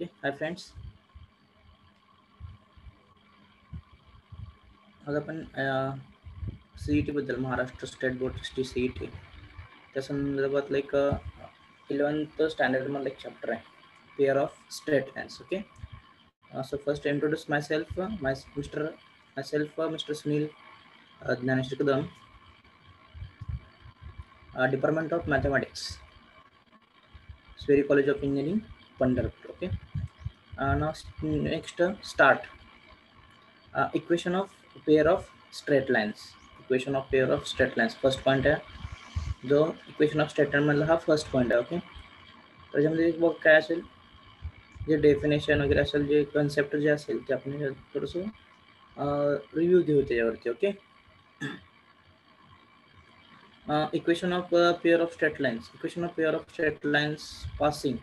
Okay, hi friends. आज आपण CET बद्दल Maharashtra state board test CET त्या संदर्भातलं एक 11th स्टँडर्ड मधलं एक चॅप्टर आहे pair of state lines. Okay, so first introduce myself mister Sunil Dnyaneshwar Kadam, department of mathematics, SVERI college of engineering, Pandharpur. Okay, now next start equation of pair of straight lines. Equation of pair of straight lines first point आहे, जो equation of straight line मधला हा first point आहे. Okay, त्याच्यामध्ये बघ काय असेल, जे डेफिनेशन वगैरे असेल, जे कन्सेप्ट जे असेल ते आपण थोडंसं रिव्ह्यू घेऊ त्याच्यावरती. Okay, equation of pair of straight lines. Equation of pair of straight lines passing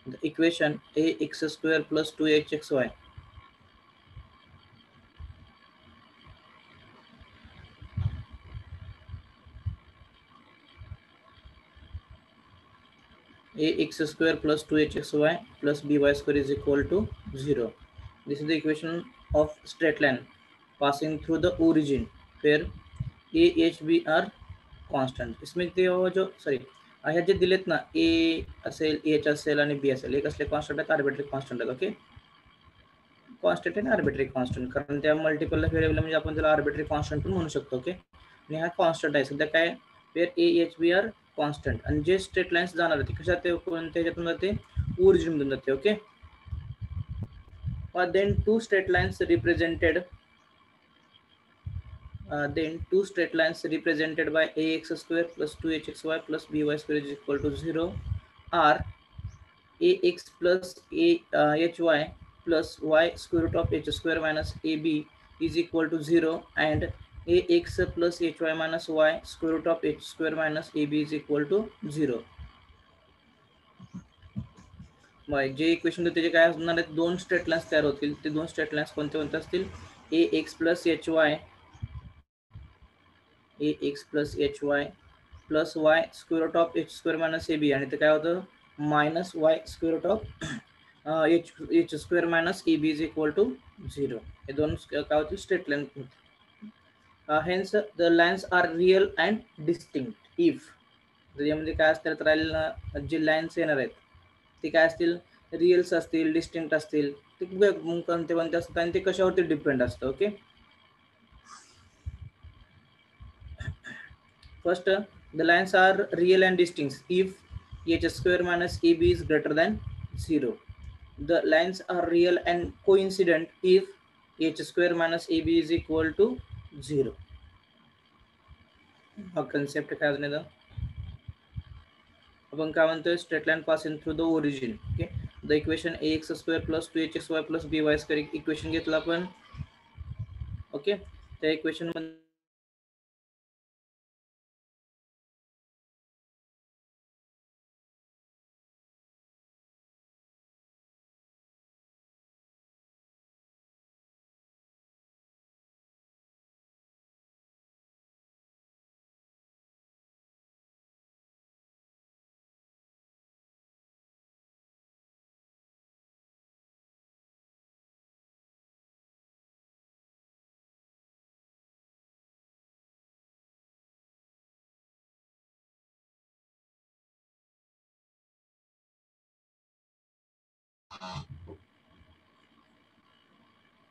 the equation ax² + 2hxy ax² + 2hxy + by² is equal to 0. This is the equation of straight line passing through the origin where a h b are constant. इसमें ते जो sorry ह्या जे दिलेत ना, a असेल, h असेल आणि b असेल, हे कसले कॉन्स्टंट आहेत? आर्बिट्ररी कॉन्स्टंट आहेत. ओके, कॉन्स्टंट आणि आर्बिट्ररी कॉन्स्टंट, कारण त्या मल्टिपल व्हेरिएबल म्हणजे आपण त्याला आर्बिट्ररी कॉन्स्टंट पण म्हणू शकतो. ओके, आणि हा कॉन्स्टंट आहे सध्या काय, where a h b are constant, आणि जे स्ट्रेट लाईन्स जाणार आहेत कशात, ते कोणत्या ह्याच्यातून जाते, ओरिजिन मधून जाते. Okay, then two straight lines represented by ax² + 2hxy + by² is equal to 0 are ax plus hy plus y square root of h² minus ab is equal to 0 and ax plus hy minus y square root of h² minus ab is equal to 0. जे equation त्याचे काय असणार आहेत, दोन straight lines तयार होतील. ते दोन स्ट्रेट लाईन्स कोणते कोणते असतील, ax plus hy plus y square root of h² minus ab, आणि ते काय होतं, minus y square root of h² minus ab is equal to 0. हे दोन काय होतील, स्ट्रेट लाईन होतील. hence the lines are real and distinct if, यामध्ये काय असतात, राहिलेला जे लाईन्स येणार आहेत ते काय असतील, रिअल्स असतील, डिस्टिंक्ट असतील. ते कोणते कोणते असतात आणि ते कशावरती डिपेंड असतं. Okay, first the lines are real and distinct if h² minus ab is greater than 0. The lines are real and coincident if h² minus ab is equal to 0. हा कन्सेप्ट काय असणार, आपण काय म्हणतोय, straight line passing through the origin. Okay, the equation ax² + 2hxy + by² equation घेतलं आपण. Okay, त्या equation मध्ये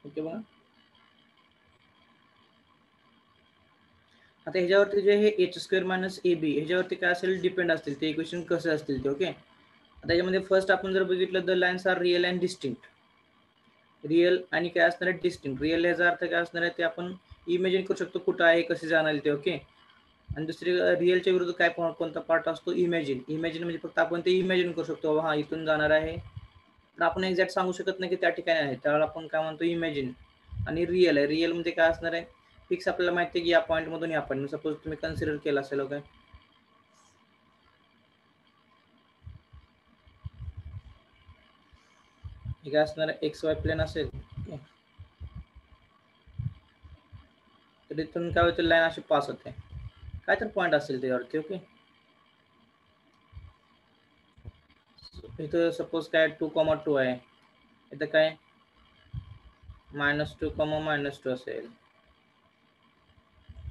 ओके बघा, आता ह्याच्यावरती जे हे h² minus ab ह्याच्यावरती काय असेल, डिपेंड असतील ते इक्वेशन कसे असतील ते. ओके, आता याच्यामध्ये फर्स्ट आपण जर बघितलं, the lines are real and distinct. Real आणि काय असणार आहे, डिस्टिंक्ट. रिअल याचा अर्थ काय असणार आहे, ते आपण इमेजिन करू शकतो कुठं आहे, कसे जाणार ते. ओके, आणि दुसरी रिअलच्या विरुद्ध काय कोणता पार्ट असतो, इमेजिन. इमेजिन म्हणजे फक्त आपण ते इमेजिन करू शकतो, हा इथून जाणार आहे, तर आपण एक्झॅक्ट सांगू शकत नाही की त्या ठिकाणी आहे, त्यावेळेला आपण काय म्हणतो, इमेजिन. आणि रिअल आहे, रिअल मध्ये काय असणार आहे, फिक्स आपल्याला माहिती आहे की या पॉईंट मधून या पॉईंट, सपोज तुम्ही कन्सिडर केला असेल. ओके, हे काय असणार आहे, एक्स वाय प्लेन असेल. तर इथून काय होतं, लाईन अशी पास होते, काय तर पॉईंट असेल त्याच्यावरती. ओके, इथं सपोज काय 2,2 आहे, इथं काय -2, -2 असेल.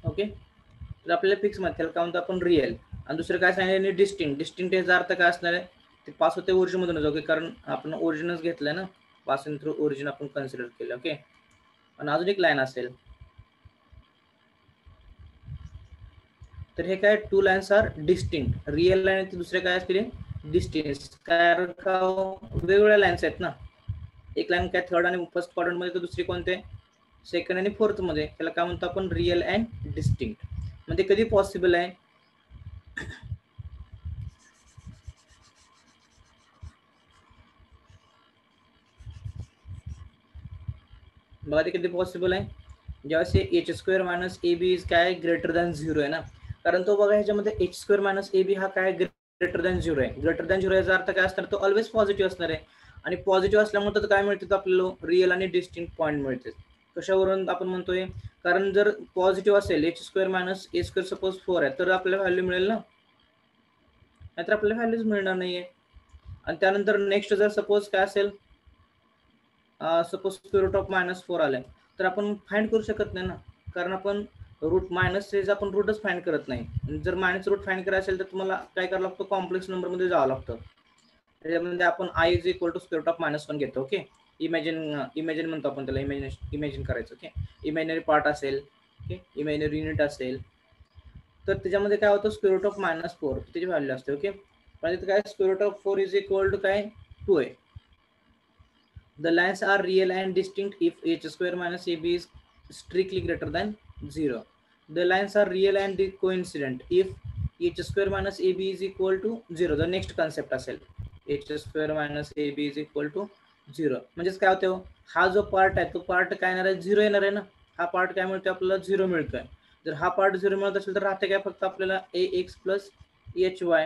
ओके, तर आपल्याला फिक्स मध्ये त्याला काय म्हणतो आपण रिअल. आणि दुसरं काय सांगितलं डिस्टिंक्ट. डिस्टिंक्ट याचा अर्थ काय असणार आहे, ते पास होते ओरिजिन मधूनच. ओके, कारण आपण ओरिजिनच घेतलंय ना, पासिंग थ्रू ओरिजिन आपण कन्सिडर केलं. ओके, आणि अजून एक लाईन असेल, तर हे काय 2 lines are distinct. Real line दुसरे काय असतील डिस्टिंक्ट, कारण का वेगवेगळ्या लाईन्स आहेत ना. एक लाईन काय थर्ड आणि फर्स्ट क्वाड्रंट मध्ये, तर दुसरी कोणते सेकंड आणि फोर्थ मध्ये. त्याला काय म्हणतो आपण रिअल अँड डिस्टिंक्ट. म्हणजे कधी पॉसिबल आहे, बघा ते कधी पॉसिबल आहे, जेव्हा h² minus A b is काय ग्रेटर दॅन 0 आहे ना. कारण तो बघा ह्याच्यामध्ये h² मायनस ए बी हा काय ग्रेटर दॅन 0 आहे. ग्रेटर दॅन 0 याचा अर्थ काय असणार, तो ऑलवेज पॉझिटिव्ह असणार आहे. आणि पॉझिटिव्ह असल्यामुळे तर काय मिळते आपल्याला रिअल आणि डिस्टिंक्ट पॉईंट मिळते. कशावरून आपण म्हणतोय, कारण जर पॉझिटिव्ह असेल h² मायनस a² सपोज 4 आहे, तर आपल्याला व्हॅल्यू मिळेल ना, नाहीतर आपल्याला व्हॅल्यूज मिळणार नाहीये. आणि त्यानंतर नेक्स्ट जर सपोज काय असेल, सपोज स्क्वेअर रूट ऑफ -4 आलाय, तर आपण फाइंड करू शकत नाही ना, कारण आपण रूट मायनसचे आपण रूटच फाइंड करत नाही. जर मायनस रूट फाइंड करायचं असेल तर तुम्हाला काय करावं लागतं, कॉम्प्लेक्स नंबर मध्ये जावं लागतं. त्याच्यामध्ये आपण i is equal to square root of -1 घेतो. ओके, इमॅजिन म्हणतो आपण त्याला, इमॅजिन करायचं. ओके, इमॅजिनरी पार्ट असेल, ओके, इमॅजिनरी युनिट असेल, तर त्याच्यामध्ये काय होतं स्क्वेअर रूट ऑफ -4 त्याची व्हॅल्यू असते. ओके, पण इथे काय square root of 4 is equal to काय 2 आहे. The lines are real and distinct if h² minus ab is strictly greater than 0. The lines are real and coincident if h² minus ab is equal to 0. The next concept असेल h² minus ab is equal to 0. म्हणजेच काय होतं, हा जो part आहे तो part काय येणार आहे, 0 येणार आहे ना. हा पार्ट काय मिळतोय आपल्याला, 0 मिळतोय. जर हा पार्ट 0 मिळत असेल तर राहते काय फक्त आपल्याला ax प्लस hy,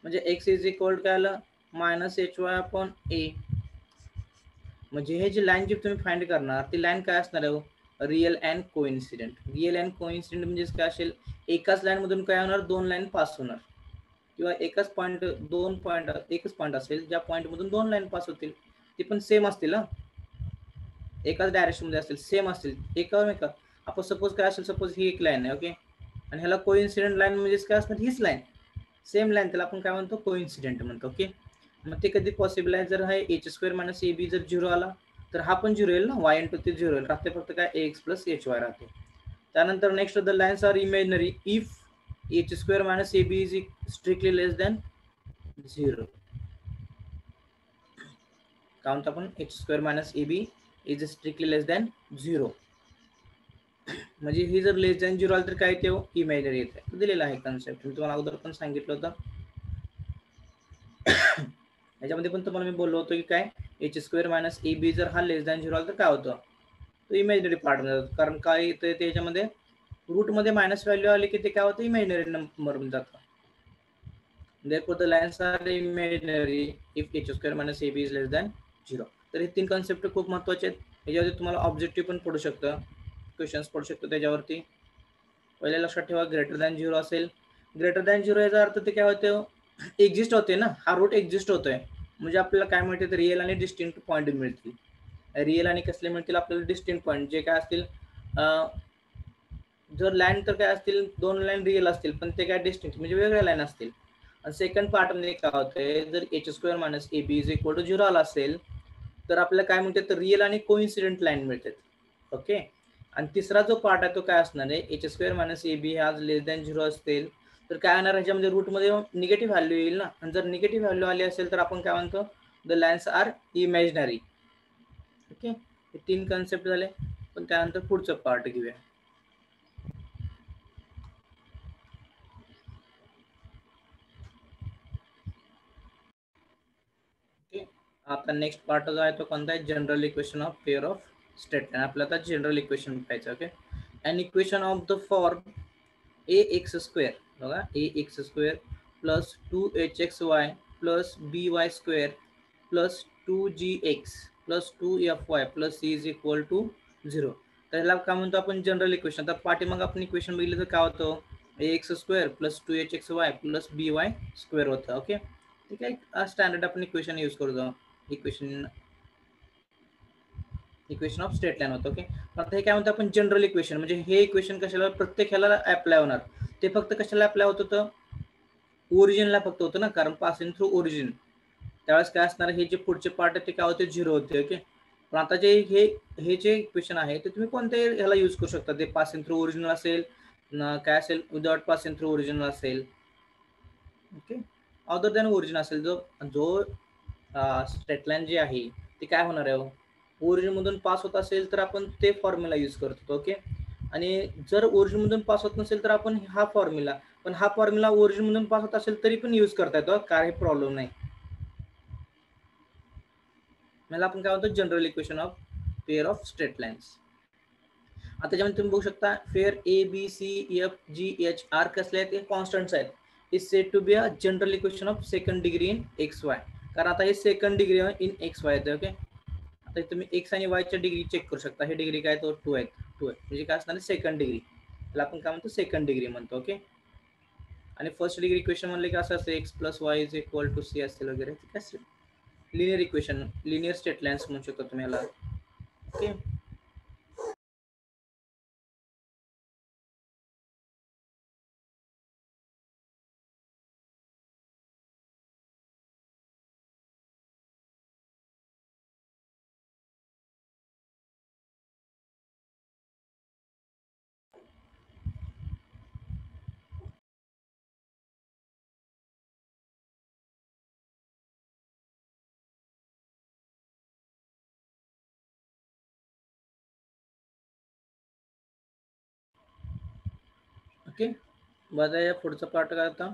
म्हणजे x इज इक्वल काय आलं -hy अपॉन a. म्हणजे हे जी लाईन जी तुम्ही फाइंड करणार, ती लाईन काय असणार आहे, real and coincident. Real and coincident म्हणजे काय असेल, एकाच लाईन मधून काय होणार, 2 लाईन पास होणार, किंवा एकच पॉईंट, 2 पॉईंट, एकच पॉईंट असेल ज्या पॉईंट मधून 2 लाईन पास होतील, ती पण सेम असतील, एकाच डायरेक्शन मध्ये असतील, सेम असतील एका. आपण सपोज काय असेल, सपोज ही एक लाईन आहे. ओके, आणि ह्याला कोइन्सिडेंट लाईन म्हणजे काय असणार, हीच लाईन, सेम लाईन, त्याला आपण काय म्हणतो कोइन्सिडेंट म्हणतो. ओके, मग ते कधी पॉसिबल आहे, जर हा h² मायनस ab जर 0 आला तर हा पण 0 येईल ना, y इंटू ते 0 येईल, राहते फक्त काय ax प्लस hy राहते. त्यानंतर next the lines are imaginary if h² minus ab is strictly less than 0. काय म्हणतो आपण, h² minus ab is strictly less than 0. म्हणजे ही जर लेस दॅन 0 आली तर काय ते इमेजनरी येते, दिलेला आहे कन्सेप्ट. मी तुम्हाला अगोदर पण सांगितलं होतं. याच्यामध्ये पण तुम्हाला मी बोललो होतो की काय h² मायनस ab जर हा लेस दॅन 0 आला तर काय होतं, तो इमेजनरी पार्ट मध्ये जातो. कारण काय येतं त्याच्यामध्ये रूट मध्ये मायनस व्हॅल्यू आली की ते काय होतं, इमेजनरी नंबर मध्ये जातं. Therefore the lines are imaginary if h² minus ab is less than 0. तर हे 3 कन्सेप्ट खूप महत्त्वाचे आहेत. याच्यावरती तुम्हाला ऑब्जेक्टिव्ह पण पडू शकतं, क्वेश्चन्स पडू शकतो त्याच्यावरती. पहिले लक्षात ठेवा, ग्रेटर दॅन 0 असेल, ग्रेटर दॅन 0 याचा अर्थ ते काय होतं, एक्झिस्ट होते ना, हा रूट एक्झिस्ट होतोय, म्हणजे आपल्याला काय मिळते, तर रिअल आणि डिस्टिंक्ट पॉईंट मिळतील. रिअल आणि कसले मिळतील आपल्याला, डिस्टिंक्ट पॉईंट, जे काय असतील, जर लाईन तर काय असतील, 2 लाईन रिअल असतील पण ते काय डिस्टिंक्ट म्हणजे वेगळ्या लाईन असतील. आणि सेकंड पार्ट मध्ये काय होतंय, जर h² minus ab is equal to 0 आला असेल तर आपल्याला काय मिळते, तर रिअल आणि कोइन्सिडेंट लाईन मिळतात. ओके, आणि तिसरा जो पार्ट आहे तो काय असणार आहे, h² मायनस ab हे आज लेस दॅन 0 असतील तर काय होणार, ह्याच्यामध्ये रूट मध्ये निगेटिव्ह व्हॅल्यू येईल ना. आणि जर निगेटिव्ह व्हॅल्यू आली असेल तर आपण काय म्हणतो, the lines are imaginary. Okay, हे 3 कन्सेप्ट झाले. पण त्यानंतर पुढचं पार्ट घेऊया. आता नेक्स्ट पार्ट जो आहे तो कोणता आहे, general equation of pair of straight line. आपल्याला आता जनरल इक्वेशन पाहायचं. Okay, an equation of the form ax², बघा ax² plus 2hxy plus by² plus 2gx plus 2fy plus c is equal to 0. त्याला काय म्हणतो आपण, जनरल इक्वेशन. तर पाठीमाग आपण इक्वेशन बघितलं तर काय होतं, ax² plus 2hxy plus by² होतं. ओके, ठीक आहे, स्टँडर्ड आपण इक्वेशन यूज करतो. इक्वेशन ऑफ स्ट्रेट लाईन होतं. ओके, आता हे काय म्हणतो आपण जनरल इक्वेशन, म्हणजे हे इक्वेशन कशाला प्रत्येक ह्याला अप्लाय होणार. ते फक्त कशाला अप्लाय होत होतं, ओरिजिनला फक्त होतं ना, कारण पासिंग थ्रू ओरिजिन. त्यावेळेस काय असणार, हे जे पुढचे पार्ट आहे ते काय होते, 0 होते. ओके, पण आता जे हे जे इक्वेशन आहे ते तुम्ही कोणत्याही ह्याला यूज करू शकता. ते पासिंग थ्रू ओरिजिनल असेल, काय असेल विदाउट पासिंग थ्रू ओरिजिनल असेल. ओके, अदर दॅन ओरिजिन असेल. जो स्ट्रेट लाईन जी आहे ती काय होणार आहे, ओरिजिन मधून पास होत असेल तर आपण ते फॉर्म्युला यूज करतो. ओके, आणि जर ओरिजिन मधून पास होत नसेल तर आपण हा फॉर्म्युला, पण हा फॉर्म्युला ओरिजिन मधून पास होत असेल तरी पण यूज करता येतो, काही प्रॉब्लेम नाही. मला आपण काय म्हणतो, general equation of pair of straight lines. आता त्याच्यामध्ये तुम्ही बघू शकता, where a B c f g h are कसले आहेत, हे कॉन्स्टंट्स आहेत. Is said to be a general equation of second degree in x y, कारण आता हे second degree in x y येते. ओके, आता तुम्ही एक्स आणि वायच्या डिग्री चेक करू शकता. हे डिग्री काय, तो 2 आहेत. 2 आहे म्हणजे काय असणार, सेकंड डिग्री. त्याला आपण काय म्हणतो, सेकंड डिग्री म्हणतो. ओके, आणि फर्स्ट डिग्री इक्वेशन म्हणले की असं असते, x plus y is equal to c असेल वगैरे. ठीक आहे, linear equation, linear straight lines म्हणू शकतो तुम्ही याला. ओके, ओके, बघा या पुढचा पार्ट काय होता,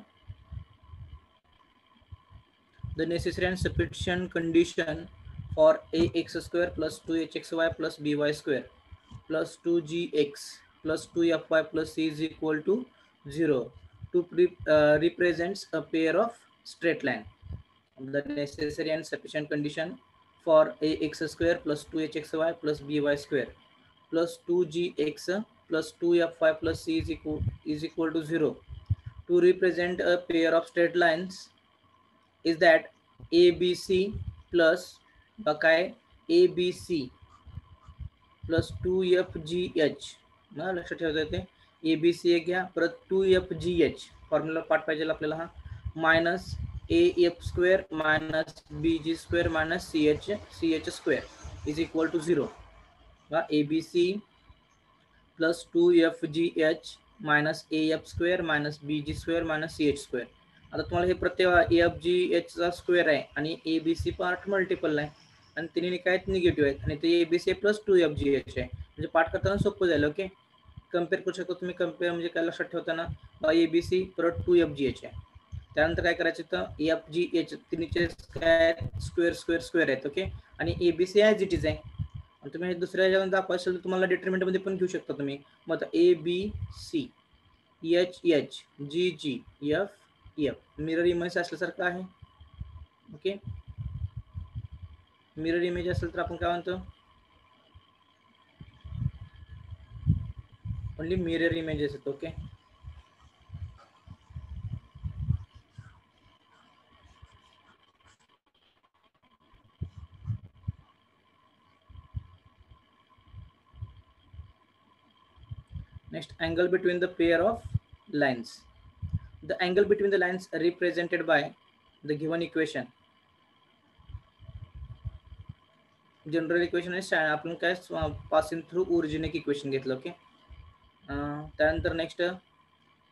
the necessary and sufficient condition for ax square plus 2hxy plus by square plus 2gx plus 2fy plus c is equal to 0 to represents a pair of straight line. The necessary and sufficient condition for ax square plus 2hxy plus by square plus 2gx plus 2fy plus c is equal to 0 to represent a pair of straight lines is that ABC plus बकाय ABC plus 2FGH. ना लक्षात ठेवता येते, ABC एक घ्या, परत 2FGH formula पाठ पाहिजे आपल्याला हा, minus AF square minus BG square minus CH square is equal to 0. ABC plus 2FGH minus AF square minus BG square minus CH square. आता तुम्हाला हे प्रत्येक AFGH चा स्क्वेअर आहे आणि ABC पार्ट मल्टिपल आहे आणि तिन्ही काय निगेटिव्ह आहेत आणि ते ABC प्लस 2FGH आहे, म्हणजे पाठ करताना सोपं झालं. ओके, कम्पेअर करू शकतो तुम्ही. कम्पेअर म्हणजे काय लक्षात ठेवताना, ABC परत 2FGH आहे, त्यानंतर काय करायचं तर FGH तिन्हीचे काय स्क्वेअर स्क्वेअर स्क्वेअर आहेत. ओके, आणि ABC ॲज इट इज आहे. आणि तुम्ही दुसऱ्या ह्याच्यावर दाखवायचं असेल तर तुम्हाला डिटरमिनंट मध्ये पण घेऊ शकता तुम्ही. मग ABC HH GG F mirror image असल्यासारखं आहे. ओके, मिरर इमेज असेल तर आपण काय म्हणतो, ओनली मिरर इमेजेस आहेत. Okay, next, angle between the pair of lines. The angle between the lines represented by the given equation. General equation आहे, आपण काय पासिंग थ्रू ओरिजिन एक इक्वेशन घेतलं. ओके, त्यानंतर next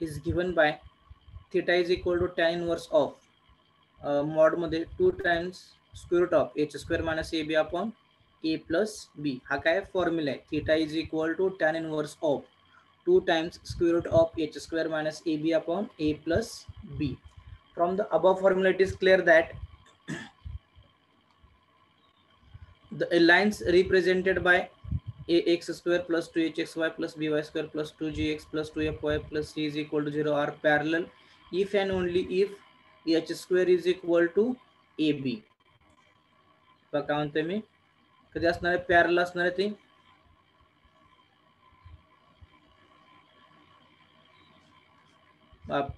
is given by theta is equal to tan inverse of mod मध्ये 2 times square root of h square minus ab upon a plus b. हा काय formula आहे, theta is equal to tan inverse of 2 times square root of h square minus ab upon a plus b. From the above formula it is clear that the lines represented by ax square plus 2hxy plus by square plus 2gx plus 2fy plus c is equal to 0 are parallel if and only if h square is equal to ab. काय म्हणतोय मी, कधी असणार आहे parallel असणार आहे ते,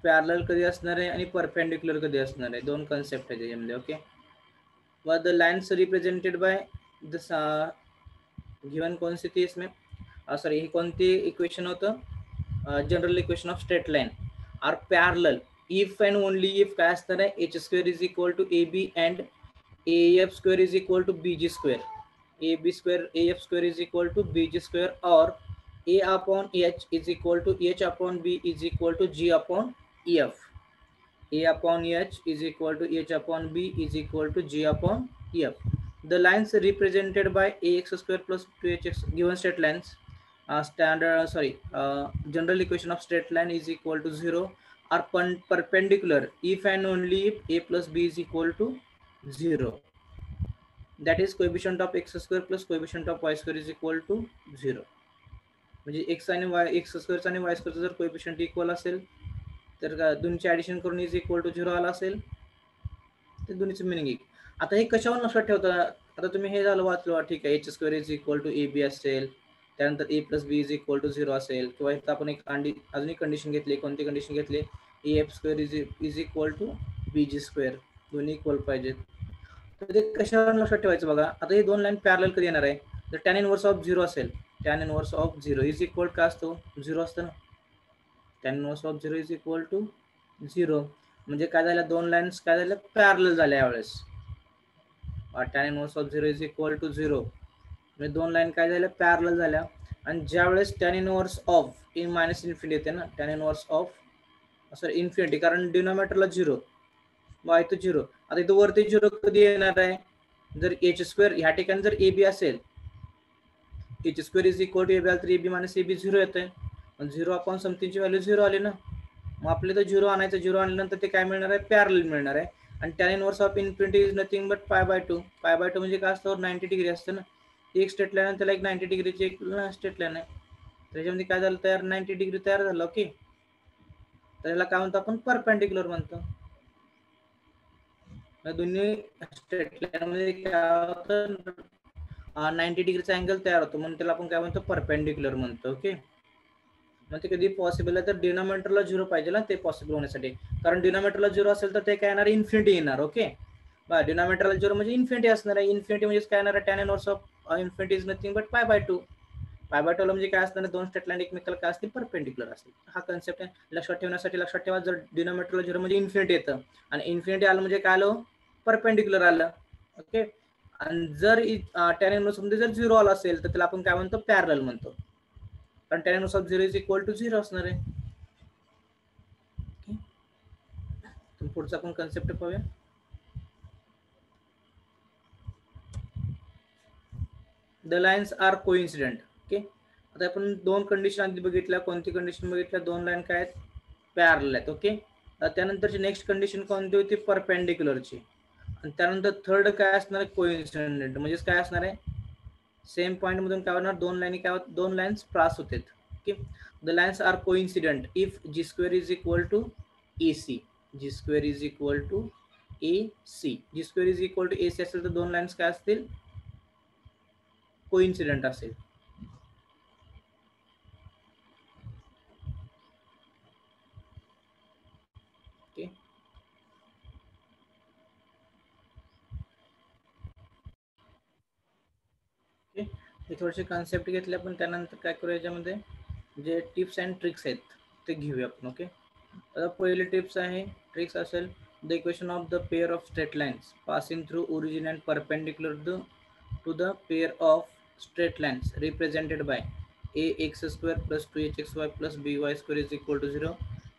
parallel कधी असणार आहे आणि परपेंडिक्युलर कधी असणार आहे, दोन कन्सेप्ट आहे त्याच्यामध्ये. ओके, व the lines represented by this given कौन सी थी इसमें, सॉरी, ही कोणती इक्वेशन होतं, general equation of straight line are parallel if and only if काय असणार आहे, H square is equal to A B and A F square is equal to B G square, A B square A F square is equal to B G square, और A upon H is equal to H upon b is equal to G upon f, a upon h is equal to h upon b is equal to g upon f. The lines represented by ax square plus 2hx given straight lines, general equation of straight line is equal to 0 are perpendicular if and only if a plus b is equal to 0. That is coefficient of x square plus coefficient of y square is equal to 0. म्हणजे x आणि y, x square आणि y square जर coefficient equal असेल तर दोन्हीचे addition करून is equal to 0 आला असेल ते दोन्हीचं मिनिंग एक. आता हे कशावर लक्षात ठेवता, आता तुम्ही हे झालं वाचलं, ठीक आहे, H square is equal to A B असेल, त्यानंतर A plus B is equal to 0 असेल, किंवा इथं आपण एक अजून एक कंडिशन घेतली, कोणती कंडिशन घेतली, a F square is equal to B G square, दोन्ही इक्वल पाहिजेत. तर ते कशावर लक्षात ठेवायचं बघा. आता हे दोन लाईन पॅरलल कधी येणार आहे, जर टॅन इनव्हर्स ऑफ 0 असेल, tan inverse of 0 is equal काय असतो, 0 असतं ना, tan inverse of 0 is equal to 0, म्हणजे काय झालं, दोन लाईन्स काय झाल्या, पॅरलल झाल्या यावेळेस. Tan inverse of 0 is equal to 0 म्हणजे दोन लाईन काय झाल्या, पॅरलल झाल्या. आणि ज्यावेळेस tan inverse of in minus infinity येते ना, tan inverse of sorry infinity, कारण डिनॉमिनेटरला 0 बाय तो 0. आता इथं वरती 0 कधी येणार आहे, जर एच स्क्वेअर ह्या ठिकाणी जर ए बी असेल, h square is equal to A b आलं तर A B minus A B 0 येतंय, 0 अपॉन समथिंगची व्हॅल्यू 0 आली ना, मग आपल्याला तर 0 आणायचं, 0 आणल्यानंतर ते काय मिळणार आहे, पॅरलल मिळणार आहे. आणि tan inverse of infinity is nothing but pi by 2, pi by 2 म्हणजे काय असतं, 90 डिग्री असतं ना, एक स्ट्रेट लाईन त्याला एक 90 डिग्रीची एक स्ट्रेट लाईन आहे, त्याच्यामध्ये काय झालं तयार, 90 डिग्री तयार झालं. ओके, तर याला काय म्हणतो आपण, परपेंडिक्युलर म्हणतो. दोन्ही स्ट्रेट लाईन मध्ये काय होतं, 90 डिग्रीचा अँगल तयार होतो, म्हणून त्याला आपण काय म्हणतो, परपेंडिक्युलर म्हणतो. ओके, मग ते कधी पॉसिबल आहे तर डिनॉमिनेटरला 0 पाहिजे ना ते पॉसिबल होण्यासाठी, कारण डिनॉमिनेटरला 0 असेल तर ते काय येणार, इन्फिनिटी येणार. ओके, बा डिनॉमिनेटरला 0 म्हणजे इन्फिनिटी असणार आहे, इन्फिनिटी म्हणजे काय येणार आहे, tan inverse of infinity is nothing but pi by 2, pi by 2 ला म्हणजे काय असणार, दोन स्ट्रेट लाईन एकमेकाला काय असतील, परपेंडिक्युलर असतील. हा कन्सेप्ट आहे, लक्षात ठेवण्यासाठी लक्षात ठेवा, जर डिनॉमिनेटरला 0 म्हणजे इन्फिनिटी येतं आणि इन्फिनिटी आलं म्हणजे काय आलं, परपेंडिक्युलर आलं. ओके, आणि जर टॅन इनव्हर्स मध्ये जर 0 आला असेल तर त्याला आपण काय म्हणतो, पॅरलल म्हणतो, कारण tan inverse of 0 is equal to 0 असणार आहे. ओके, पुढचा आपण कन्सेप्ट पाहूया. The lines are coincident. Okay, आता आपण दोन कंडिशन आधी बघितल्या, कोणती कंडिशन बघितल्या, दोन लाईन काय आहेत, पॅरलल आहेत. ओके, त्यानंतरची नेक्स्ट कंडिशन कोणती होती, परपेंडिक्युलरची, आणि त्यानंतर थर्ड काय असणार आहे, कोइन्सिडेंट, म्हणजेच काय असणार आहे, सेम पॉईंट मधून काय होणार, दोन लाईनी काय होत, दोन लाईन्स क्रॉस होतात. Okay, the lines are coincident if g square is equal to a c, g square is equal to a c, g square is equal to a c असेल तर दोन लाईन्स काय असतील, कोइन्सिडेंट असेल. Okay, हे थोडेसे concept घेतले आपण, त्यानंतर काय करू, याच्यामध्ये जे टिप्स अँड ट्रिक्स आहेत ते घेऊया आपण. ओके, आता पहिले टिप्स आहे, ट्रिक्स असेल, the equation of the pair of straight lines passing through origin and perpendicular to the pair of straight lines represented by a x square plus 2hxy plus b Y square is equal to 0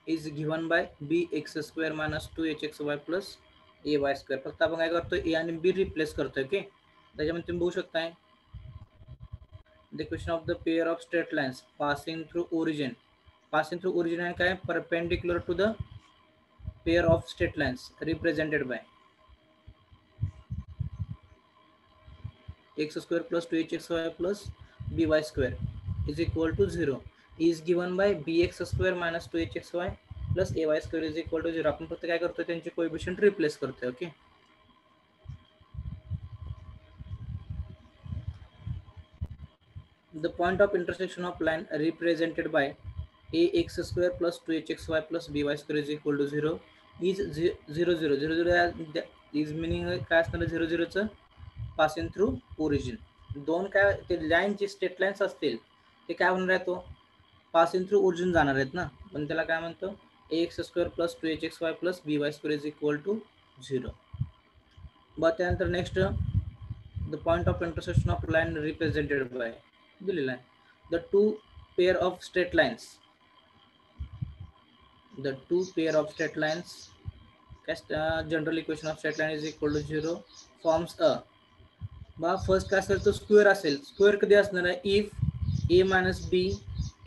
is given by b x square minus 2hxy plus A y square. फक्त आपण काय करतो, ए आणि be replace करतोय. Okay, त्याच्यामध्ये तुम्ही बघू शकताय, the equation of the pair of straight lines passing through origin आहे काय, perpendicular to the pair of straight lines represented by x square plus 2hxy plus by square is equal to 0 is given by bx square minus 2hxy plus ay square is equal to 0. आपण फक्त काय करतोय, त्यांचे coefficient replace करतोय. Okay, the point of intersection of line represented by ax square plus 2hxy plus by square is equal to 0 is 0 0 0 0 is meaning काय असणार 0 0चं passing through origin. दोन काय ते लाईन जी स्टेट लाईन्स असतील ते काय होणार आहे, तो पासिंग थ्रू ओरिजिन जाणार आहेत ना, पण त्याला काय म्हणतो ax square plus 2hxy plus by square is equal to 0. बघ त्यानंतर next the point of intersection of line represented by दिलेला आहे the two pair of straight lines. The two pair of straight lines, general equation of straight line is equal to 0 forms a. बा first काय असेल तो square असेल. Square कधी असणार आहे if a minus B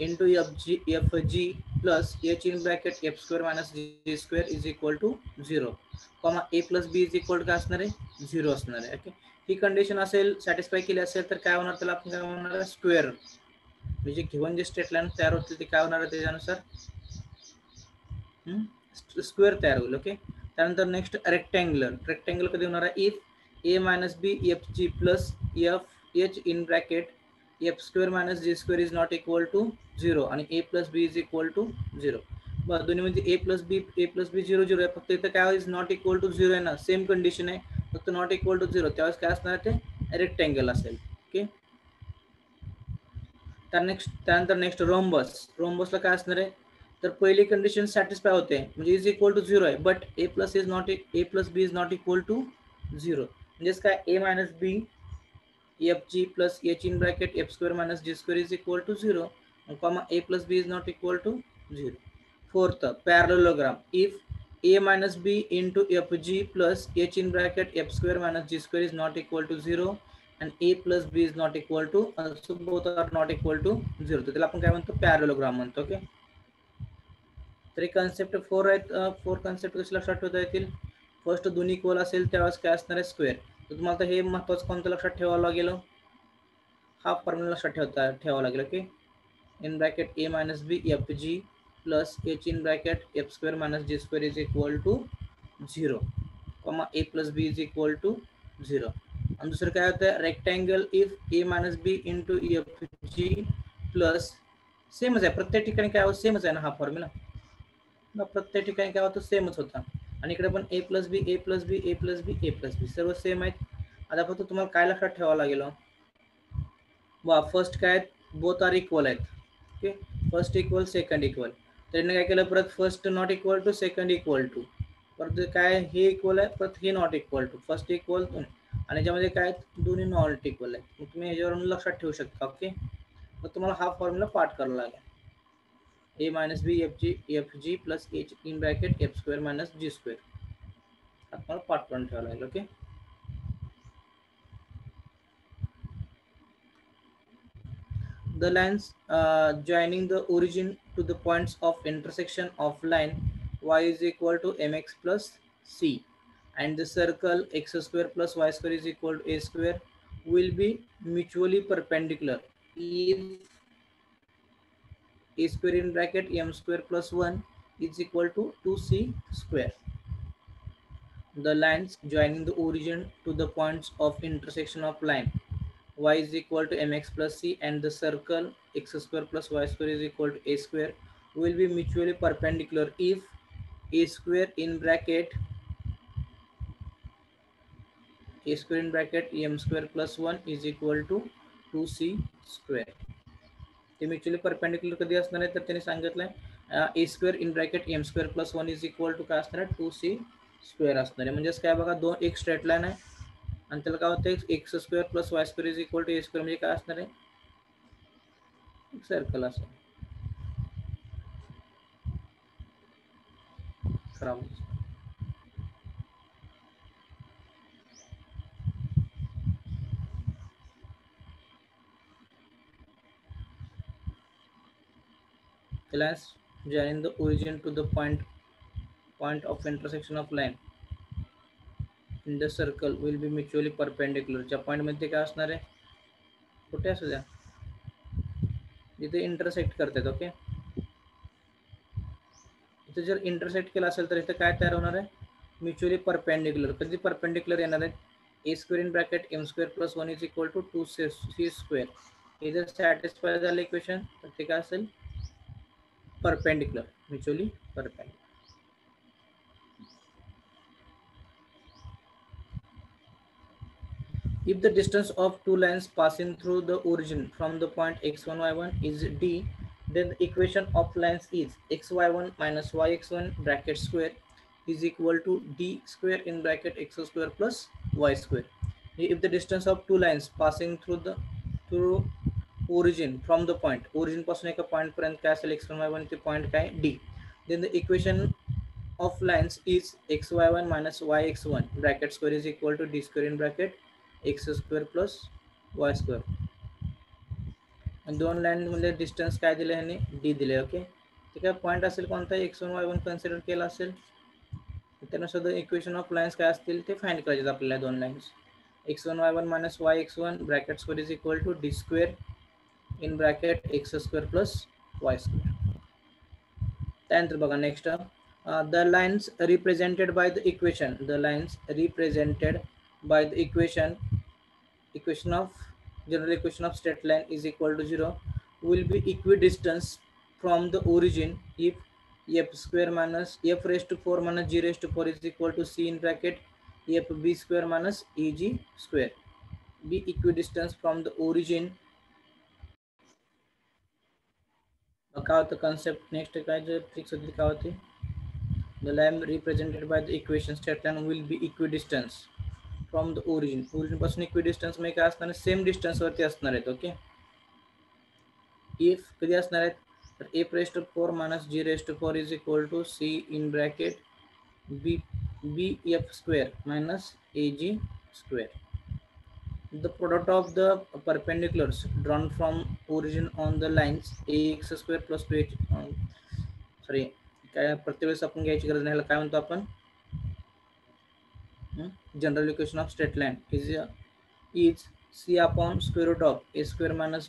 into F G plus H in bracket F square minus G square is equal to 0 comma A plus B is equal to काय असणार आहे 0 असणार आहे. ओके, ही कंडिशन असेल सॅटिस्फाय केली असेल तर काय होणार, त्याला आपण काय होणार आहे स्क्वेअर, म्हणजे घेऊन जे स्ट्रेट लाईन तयार होतील ते काय होणार आहे त्याच्यानुसार स्क्वेअर तयार होईल. ओके, त्यानंतर नेक्स्ट रेक्टँग्युलर. रेक्टँग्युलर कधी होणार आहे if A minus B F G plus F H in bracket F square minus G square is not equal to 0 आणि A plus B is equal to 0. बरं, दोन्हीमध्ये ए plus बी 0 0 आहे, फक्त इथं काय इज नॉट इक्वल टू 0 आहे ना, same condition आहे, फक्त नॉट इक्वल टू 0, त्यावेळेस काय असणार ते रेक्टँगल असेल. ओके, त्यानंतर नेक्स्ट रोम्बस. रोम्बसला काय असणार आहे तर पहिली कंडिशन सॅटिस्फाय होते म्हणजे इज इक्वल टू 0 आहे, but A plus B is not equal to 0, म्हणजेच काय A minus B F G plus H in bracket F square minus G square is equal to 0 comma A plus B is not equal to 0. Fourth parallelogram. If A minus B into F G plus H in bracket F square minus G square is not equal to 0 and a plus b is not equal to so both are not equal to 0, तर त्याला आपण काय म्हणतो parallelogram म्हणतो. Okay, तर concept 4 आहेत. 4 concept कसे लक्षात ठेवता येतील. फर्स्ट दोन्ही इक्वल असेल त्यावेळेस काय असणार आहे स्क्वेअर. तर तुम्हाला तर हे महत्त्वाचं कोणतं लक्षात ठेवावं लागेल, हा फॉर्म्युला लक्षात ठेवावा लागेल. Okay, in bracket A minus B F G plus H in bracket F square minus G square is equal to 0 comma A plus B is equal to 0. आणि दुसरं काय होतं rectangle if A minus B into F G plus सेमच आहे प्रत्येक ठिकाणी काय होतं सेमच आहे ना, हा फॉर्म्युला प्रत्येक ठिकाणी काय होतं सेमच होता. आणि इकडे पण A plus B A plus B A plus B A plus B सर्व सेम आहेत. आता फक्त तुम्हाला काय लक्षात ठेवावं लागेल वा फर्स्ट काय बोथ आर इक्वल आहेत. Okay, first equal second equal, त्यांनी काय केलं परत first not equal to second equal to, परत काय हे इक्वल आहे परत हे not equal to, first equal आणि याच्यामध्ये काय दोन्ही नॉट इक्वल आहे. मग तुम्ही याच्यावरून लक्षात ठेवू शकता. ओके, मग तुम्हाला हा फॉर्म्युला पाठ करावा लागेल A minus B F G plus H in bracket F square minus G square, हा तुम्हाला पाठ करून ठेवावा लागेल. Okay, the lines joining the origin to the points of intersection of line y is equal to mx plus c and the circle x square plus y square is equal to a square will be mutually perpendicular if a square in bracket m square plus 1 is equal to 2c square. The lines joining the origin to the points of intersection of line y is equal to mx plus c and the circle x square plus y square is equal to a square will be mutually perpendicular if a square in bracket m square plus 1 is equal to 2c square. ते mutually perpendicular कधी असणार आहे तर त्यांनी सांगितलंय A square in bracket M square plus 1 is equal to काय असणार आहे 2c स्क्वेअर असणार आहे. म्हणजेच काय बघा एक स्ट्रेट लाईन आहे आणि त्याला काय होतं X square plus Y square is equal to A square, म्हणजे काय असणार आहे एक सर्कल असेल. The lines joining the origin to the point of intersection of line in the circle will be mutually perpendicular. च्या पॉइंट मध्ये काय असणार आहे कुठे असू द्या जिथे इंटरसेक्ट करतात. ओके, इथे जर इंटरसेक्ट केला असेल तर इथे काय तयार होणार आहे म्युच्युअली परपेंडिक्युलर. कधी परपेंडिक्युलर येणार आहे A square in bracket M square plus 1 is equal to 2c square. हे जर सॅटिस्फाय झालं इक्वेशन तर ते काय असेल perpendicular mutually perpendicular. If the distance of two lines passing through the origin from the point x1 y1 is d, then the equation of lines is xy1 minus yx1 bracket square is equal to d square in bracket x square plus y square. If the distance of two lines passing through origin from the point, origin पासून एका point पर्यंत काय असेल x1 y1 ते point काय d, then the equation of lines is xy1 minus yx1 bracket square is equal to d square in bracket x square plus y square. आणि दोन line मध्ये डिस्टन्स काय दिले ह्याने d दिले. ओके, ठीक आहे. पॉइंट असेल कोणता x1 y1 कन्सिडर केला असेल त्यानुसार इक्वेशन ऑफ लाइन्स काय असतील ते फाइंड करायचे आपल्याला. दोन lines x1 y1 minus yx1 bracket square is equal to d square in bracket x square plus y square. त्यानंतर बघा next, the lines represented by the equation, the lines represented by the equation of general equation of straight line is equal to 0 will be equidistant from the origin if f square minus f raised to 4 minus g raised to 4 is equal to c in bracket f b square minus eg square. Be equidistant from the origin. काय होतं concept next काय जे fix होती काय होती, the line represented by the equation straight line will be equidistant from the origin. origin पासून equidistance मध्ये काय असणार आहे, सेम डिस्टन्स वरती असणार आहेत. ओके, if कधी असणार आहेत तर f raised to 4 minus g raised to 4 is equal to c in bracket bf square minus ag square. The product of the perpendiculars drawn from origin on the lines ax square plus 2h sorry काय प्रत्येक वेळेस आपण घ्यायची गरज नाही. काय म्हणतो आपण general equation of straight line is c upon square root of a square minus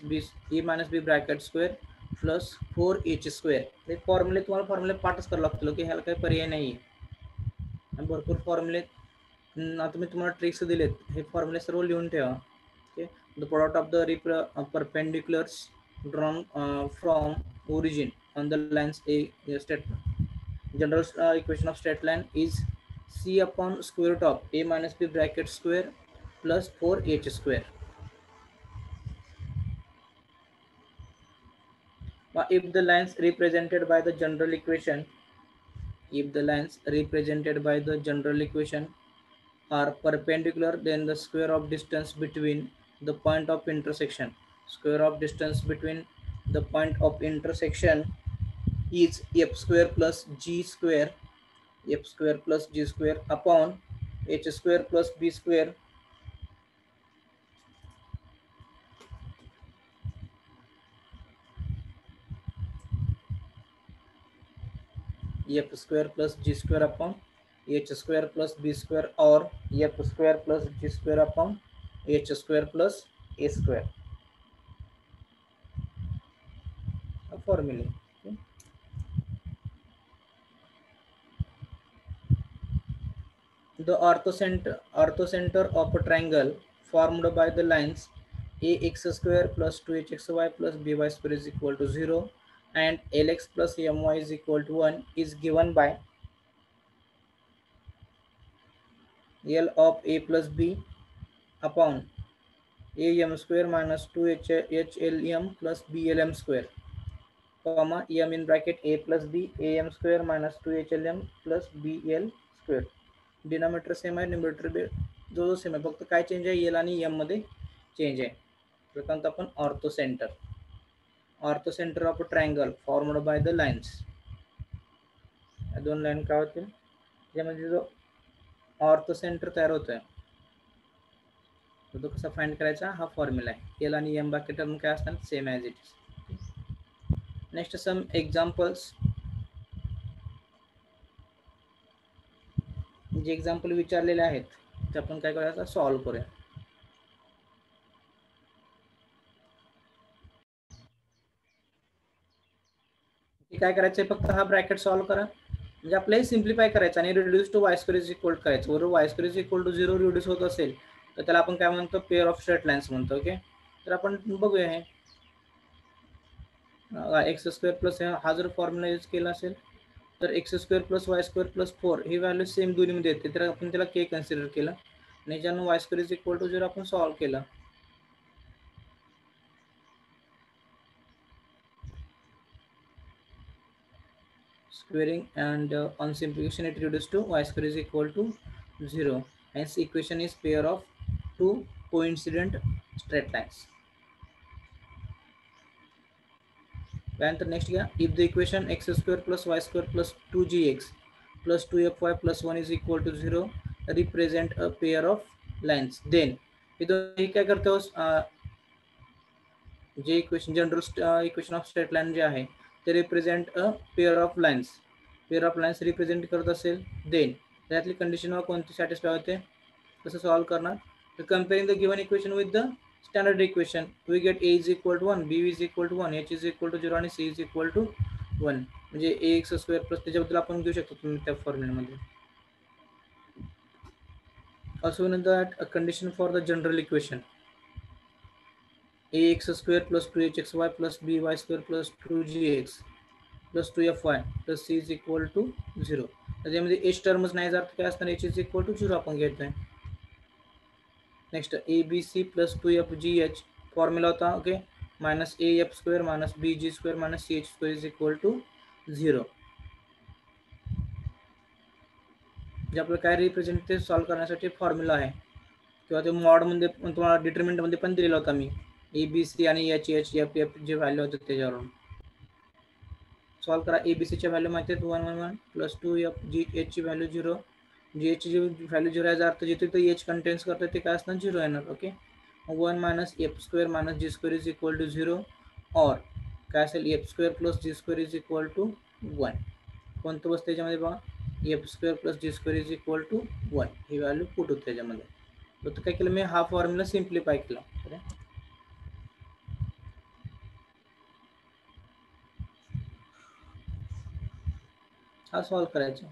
b bracket square plus 4h square. हे फॉर्म्युले तुम्हाला फॉर्म्युले पाठच करावं लागतील. ओके, ह्याला काही पर्याय नाही आहे. भरपूर फॉर्म्युले आता मी तुम्हाला ट्रिक्स दिलेत, हे फॉर्म्युले सर्व लिहून ठेवा. Okay, the product of the perpendiculars drawn from origin on the lines a straight general equation of straight line is c upon square root of a minus b bracket square plus 4h square. If the lines represented by the general equation, are perpendicular, then the square of distance between the point of intersection, is f square plus g square upon h square plus b square f square plus g square upon h square plus b square or f square plus g square upon h square plus a square. A formula. Okay. The orthocenter of a triangle formed by the lines ax square plus 2hxy plus by square is equal to 0 and lx plus my is equal to 1 is given by L of a plus b upon am square minus 2hlm plus blm square, comma m in bracket a plus b am square minus 2hlm plus bl square. Denominator same आहे, numerator बी जो same आहे, फक्त काय change आहे L आणि M मध्ये change आहे. प्रथम आपण orthocentre of a triangle formed by the lines. या दोन लाइन काय होतील ज्यामध्ये जो ऑर्थोसेंटर तयार होतोय तो कसा फाइंड करायचा, हा फॉर्म्युला आहे. एल आणि एम बाकी टर्म काय असणार same as it is. Next some examples. जे एक्झाम्पल विचारलेले आहेत ते आपण काय करायचं सॉल्व करूया. काय करायचं फक्त हा ब्रॅकेट सॉल्व करा म्हणजे आपल्याला सिम्प्लिफाय करायचं आणि reduce to Y square is equal करायचं. बरोबर, Y square is equal to 0 reduce होत असेल तर त्याला आपण काय म्हणतो पेअर ऑफ स्ट्रेट लाइन्स म्हणतो. ओके, तर आपण बघूया हे एक्स स्क्वेअर प्लस हा जर फॉर्म्युला यूज केला असेल तर x square plus Y square plus 4 ही व्हॅल्यू सेम दोन्हीमध्ये येते तर आपण त्याला के कन्सिडर केलं. आणि ज्यानं Y square is equal to 0 आपण सॉल्व्ह केलं. Squaring and on simplification it reduces to y square is equal to 0. Hence equation is pair of two coincident straight lines. And the next yeah, if the equation x square plus y square plus 2gx plus 2fy plus 1 is equal to 0 represent a pair of lines, then हे काय करतो जे equation general equation of straight line जे आहे ते represent a pair of lines represent करत असेल, then त्यातली कंडिशन कोणती सॅटिस्फाय होते, कसं सॉल्व करणार. तर comparing the given equation with the standard equation we get a is equal to 1, b is equal to 1, h is equal to 0 आणि c is equal to 1. म्हणजे ax स्क्वेअर प्लस त्याच्याबद्दल आपण घेऊ शकतो तुम्ही त्या फॉर्म्युल्यामध्ये. Also in that a condition for the general equation ax square plus 2hxy plus by square plus 2gx plus 2fy plus c is equal to 0. त्याच्यामध्ये h टर्मच नाही जात, काय असणार, h is equal to 0 आपण घेतोय. Next abc plus 2fgh formula होता okay minus af square minus bg square minus ch square is equal to 0. जे आपल्याला काय रिप्रेझेंट ते सॉल्व करण्यासाठी फॉर्म्युला आहे, किंवा ते मॉडमध्ये तुम्हाला डिटर्मिनंटमध्ये पण दिलेला होता मी, abc आणि h f f जे व्हॅल्यू होते त्याच्यावरून सॉल्व करा. abc व्हॅल्यू माहिती आहेत 1 1 1 प्लस 2f gh ची व्हॅल्यू 0, gh ची व्हॅल्यू 0 याचा अर्थ जिथे ते h कंटेन्स करतं ते काय असणार 0 येणार. Okay 1 minus F square minus G square is equal to 0 और काय असेल F square plus G square is equal to 1. कोणतं बसतं त्याच्यामध्ये बघा, F square plus G square is equal to 1 ही व्हॅल्यू पुट होते त्याच्यामध्ये. तर काय केलं मी, हा फॉर्म्युला सिम्प्लिफाय केला. हा सॉल्व करायचा.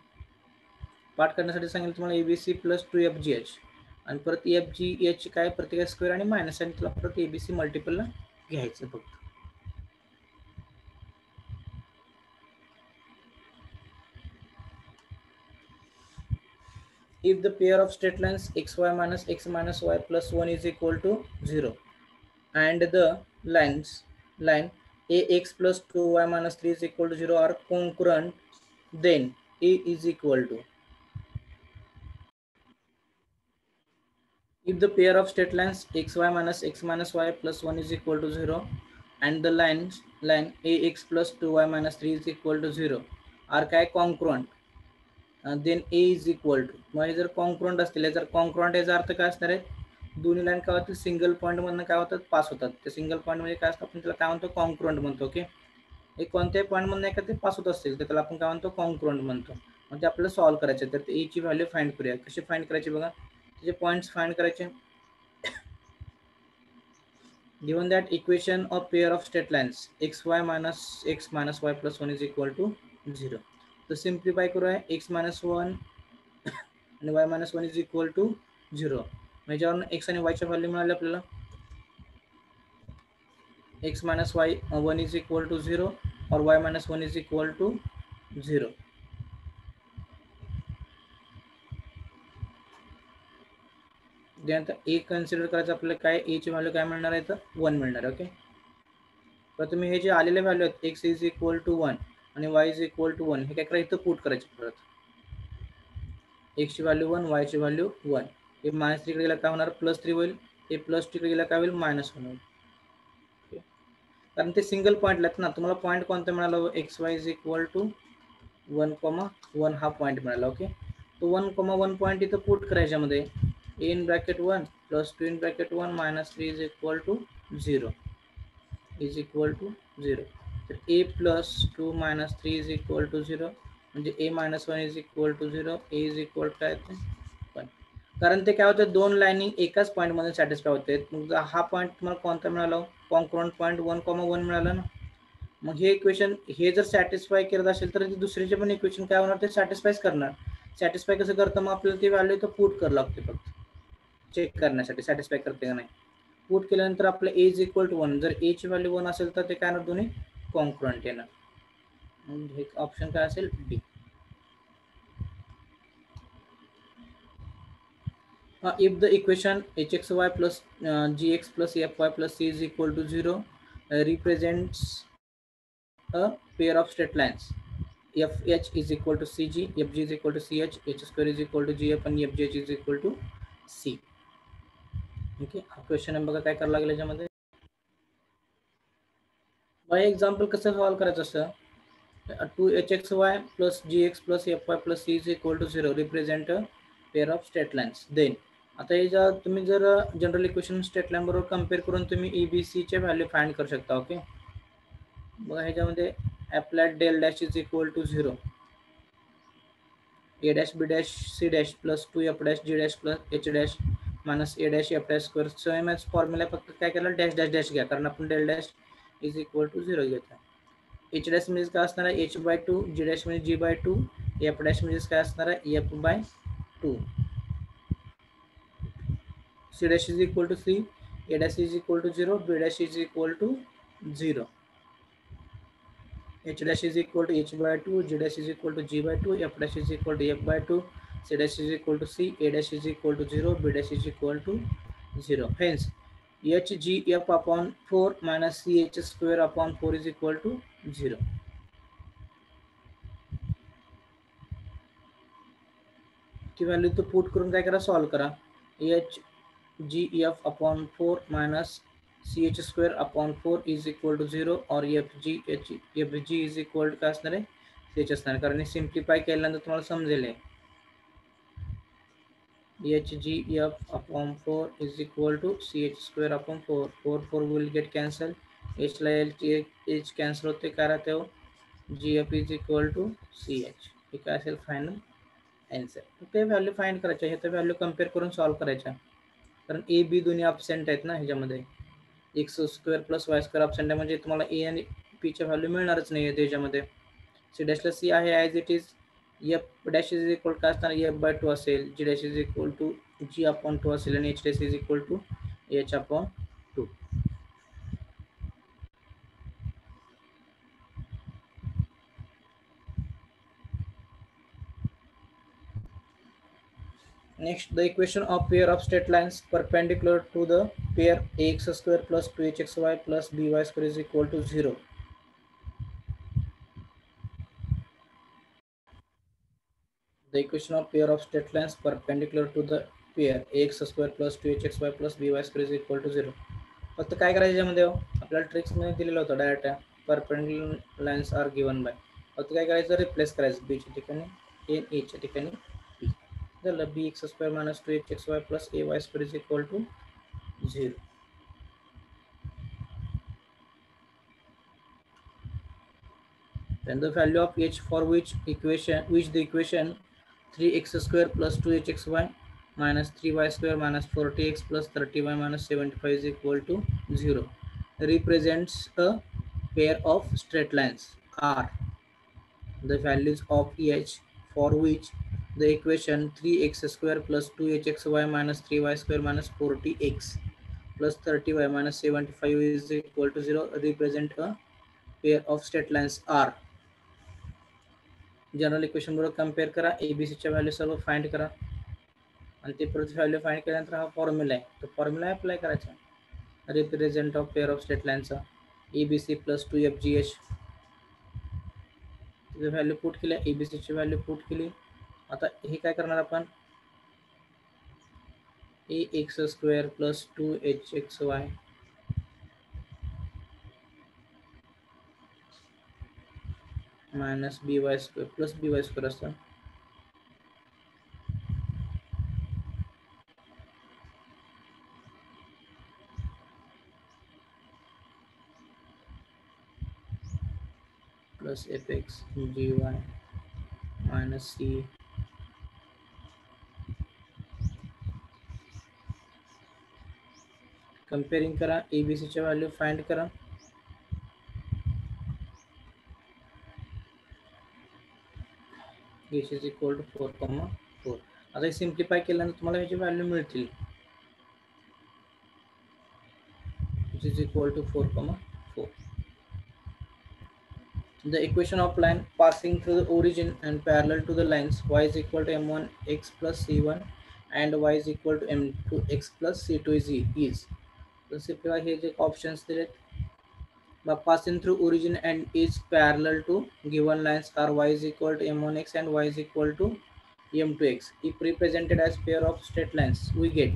पार्ट करण्यासाठी सांगितलं तुम्हाला एबीसी प्लस 2fgh आणि परत fgh काय प्रत्येक स्क्वेअर आणि मायनस आणि तुला परत एबीसी मल्टिपलला घ्यायचं फक्त. If the pair of straight lines xy minus x minus y plus 1 is equal to 0 and the line ax plus 2y minus 3 is equal to 0 are congruent, then a is equal to, if the pair of straight lines xy minus x minus y plus 1 is equal to 0 and the line ax plus 2y minus 3 is equal to 0 are काय congruent, then A is equal to, मग हे जर कॉन्क्रुएंट असतील, जर कॉन्क्रुएंट याचा अर्थ काय असणार आहे, दोन्ही लाईन काय होतील सिंगल पॉईंट मधनं काय होतात पास होतात. ते सिंगल पॉईंट म्हणजे काय असतं आपण त्याला काय म्हणतो कॉन्क्रुएंट म्हणतो. ओके हे कोणत्याही पॉईंट मधनं एका ते पास होत असतील तर त्याला आपण काय म्हणतो कॉन्क्रुएंट म्हणतो. मग ते आपल्याला सॉल्व करायचे. तर ए ची व्हॅल्यू फाइंड करूया. कशी फाइंड करायची बघा, त्याचे पॉईंट्स फाइंड करायचे. given that equation of pair of straight lines xy minus x minus y plus 1 is equal to 0. तो सिम्प्लिफाय करूया x minus 1 आणि y minus 1 is equal to 0. याच्यावरून x आणि y च्या व्हॅल्यू मिळाल्या आपल्याला. x minus y 1 is equal to 0 और y minus 1 is equal to 0. त्यानंतर a कन्सिडर करायचं आपल्याला काय, a ची व्हॅल्यू काय मिळणार आहे तर 1 मिळणार. ओके प्रथम हे जे आलेले व्हॅल्यू आहेत x इज इक्वल टू 1 आणि y इज इक्वल टू 1 हे काय करायचं इथं पुट करायचे. परत x ची व्हॅल्यू 1 y ची व्हॅल्यू 1, हे मायनस 3 कडे गेला काय होणार प्लस 3 होईल, हे प्लस 2 कडे गेला काय होईल मायनस 1 होईल. कारण ते सिंगल पॉईंट आहेत ना, तुम्हाला पॉईंट कोणता मिळाला X Y is equal to 1,1 हा पॉईंट मिळाला. ओके तो 1,1 पॉईंट इथं पुट करायच्यामध्ये a in bracket 1 plus 2 in bracket 1 minus 3 is equal to 0 is equal to 0. तर a plus 2 minus 3 is equal to 0 म्हणजे a minus 1 is equal to 0, a is equal to 1. कारण ते काय होतं दोन लाईनिंग एकाच पॉईंट मध्ये सॅटिस्फाय होते. मग हा पॉईंट तुम्हाला कोणता मिळाला कॉन्क्रुएंट पॉईंट 1,1 मिळाला ना. मग हे इक्वेशन हे जर सॅटिस्फाय करत असेल तर दुसरीचे पण इक्वेशन काय होणार ते सॅटिस्फाय करणार. सॅटिस्फाय कसं करतं मग आपल्याला ती व्हॅल्यू तर पुट करावं लागते फक्त चेक करण्यासाठी सॅटिस्फाय करते का नाही. पुट केल्यानंतर आपलं a इज इक्वल टू 1, जर a ची व्हॅल्यू 1 असेल तर ते काय होणार दोन्ही कॉन्क्रुएंट येणार. म्हणजे ऑप्शन काय असेल बी. If the equation hxy plus gx plus fy plus c is equal to 0 represents a pair of straight lines. Fh is equal to cg, fg is equal to ch, h square is equal to gf आणि fgh is equal to c. Okay, हा question आहे बघा काय करायला लागेल याच्यामध्ये. Bye example कसं solve करायचं असतं. 2hxy plus gx plus fy plus c is equal to 0 represent a pair of straight lines. Then आता हे तुम्ही जर जनरल इक्वेशन स्ट्रेट लाईन बरोबर कम्पेअर करून तुम्ही EBC चे व्हॅल्यू फाइंड करू शकता. ओके, बघा ह्याच्यामध्ये applied del dash is equal to 0, a dash b dash c dash plus 2f dash g dash plus h dash minus a dash f dash square. Same as formula फक्त काय केलं dash dash dash घ्या कारण आपण del dash is equal to 0 घेतो. H dash म्हणजे काय असणार आहे h बाय 2, g डॅश म्हणजे g बाय 2, f डॅश म्हणजे काय असणार आहे f by 2, c dash is equal to 3, a dash is equal to 0, b dash is equal to 0, h dash is equal to h by 2, g dash is equal to g by 2, f dash is equal to f by 2, c dash is equal to c, a dash is equal to 0, b dash is equal to 0. Hence hgf upon 4 minus ch square upon 4 is equal to 0. की value तो put करून काय करा solve करा. hgf upon 4 minus ch square upon 4 is equal to 0 और fg is equal to काय असणार आहे ch असणार, कारण सिम्प्लिफाय केल्यानंतर तुम्हाला समजेल hgf upon 4 is equal to ch square upon 4, 4 will get cancel, h ला h cancel होते काय राहते हो gf is equal to ch. हे काय असेल फायनल आन्सर. ते व्हॅल्यू फाइंड करायच्या, हे तर व्हॅल्यू कम्पेअर करून सॉल्व करायच्या, कारण ए बी दोन्ही अब्सेंट आहेत ना ह्याच्यामध्ये. X square plus Y square absent आहे म्हणजे तुम्हाला ए आणि पीच्या व्हॅल्यू मिळणारच नाही आहे त्याच्यामध्ये. सी डॅशला सी आहे as it is, F dash is equal काय असणार एफ बाय 2 असेल, G dash is equal to G upon 2 असेल आणि H dash is equal to H upon 2. Next, the equation of pair of straight lines perpendicular to the pair ax square plus 2hxy plus by square is equal to 0. The equation of pair of straight lines perpendicular to the pair ax square plus 2hxy plus by square is equal to 0. फक्त काय करायचं याच्यामध्ये आपल्याला tricks मध्ये दिलेलं होतं direct perpendicular lines are given by. फक्त काय करायचं रिप्लेस करायचं बी च्या ठिकाणी एन ए च्या ठिकाणी बी. झालं bx square minus 2hxy plus ay square is equal to 0. Then the value of h for which the equation 3x square plus 2hxy minus 3y square minus 40x plus 30y minus 75 is equal to 0 represents a pair of straight lines are the values of h for which the equation 3x square plus 2hxy minus 3y square minus 40x plus 30y minus 75 is equal to 0 represent a pair of straight lines are. General equation बरोबर compare करा, एबीसीच्या value सर्व find करा आणि ते परत value find केल्यानंतर हा फॉर्म्युला आहे तो फॉर्म्युला अप्लाय करायचा. Represent of pair of straight लाईनचा A B C plus 2fgh value put केल्या, एबीसीची व्हॅल्यू पुट केली. आता हे काय करणार आपण ax square plus 2hxy minus by square plus by square असतं plus fx gy minus c comparing करा, एबीसीच्या व्हॅल्यू फाइंड करा. h is equal to 4,4. आता हे सिम्प्लिफाय केल्यानंतर तुम्हाला ह्याची व्हॅल्यू मिळतील. h is equal to 4,4. The equation of line passing through the origin and parallel to the lines y is equal to m1 x plus c1 and y is equal to m2x plus c2 is. So simplify here the options दिलेत. But passing through origin and is parallel to given lines are y is equal to m1x and y is equal to m2x. If represented as pair of straight lines, we get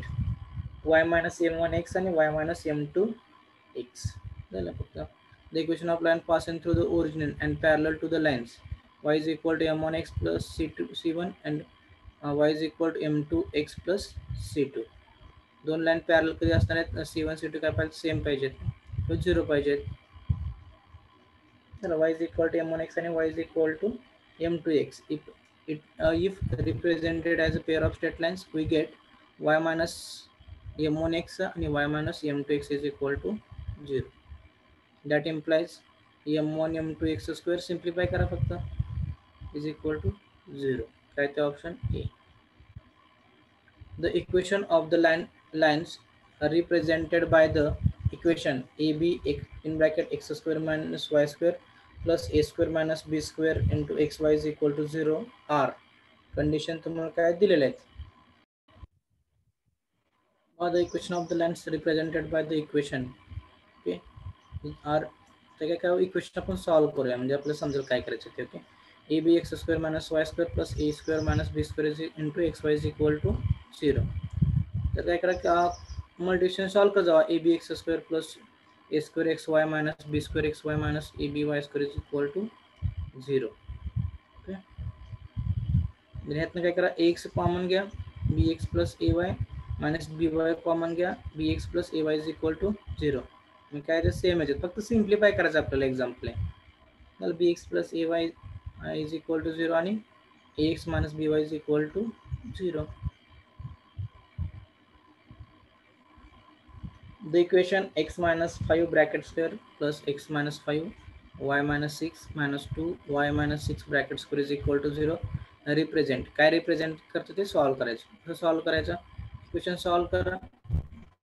y minus m1x and y minus m2x. The equation of line passing through the origin and parallel to the lines, y is equal to m1x plus c2 c1 and y is equal to m2x plus c2. दोन line पॅरल कधी असणार आहेत, c1 c2 काय पाहिजे, same पाहिजेत, 0 पाहिजेत. तर y is equal to m1x and y is equal to m2x. If represented as a pair of straight lines, we get y minus m1x and y minus m2x is equal to 0. That implies m1 m2x square simplify करा फक्त is equal to 0. काय ते option A. The equation of the lines are represented by the equation AB in bracket x square minus y square plus a square minus b square into xy is equal to 0 are. Condition तुम्हाला काय दिलेले आहेत. Or the equation of the lines represented by the equation. Okay. Are ते काय equation आपण solve करूया म्हणजे आपल्याला समजेल काय करायचं ते. Okay. A B x square minus Y square plus A square minus B square into X Y is equal to 0. तर काय करा मल्टिप्लिकेशन सॉल्व कर जावा. A B x square plus A square X Y minus B square X Y minus A B Y square is equal to 0. Okay. ह्यातनं काय करा A X common घ्या, B X plus ए Y minus B Y common घ्या, B X plus A Y is equal to 0. काय ते same आहे, फक्त simplify करायचं आपल्याला एक्झाम्पल आहे. B X plus A Y is equal to 0 आणि A X minus B Y is equal to 0. The equation x minus 5 bracket square plus x minus 5 y minus 6 minus 2 y minus 6 bracket square is equal to 0 represent. काय represent करते ते solve करायचं. कसं solve करायचं, equation solve करा.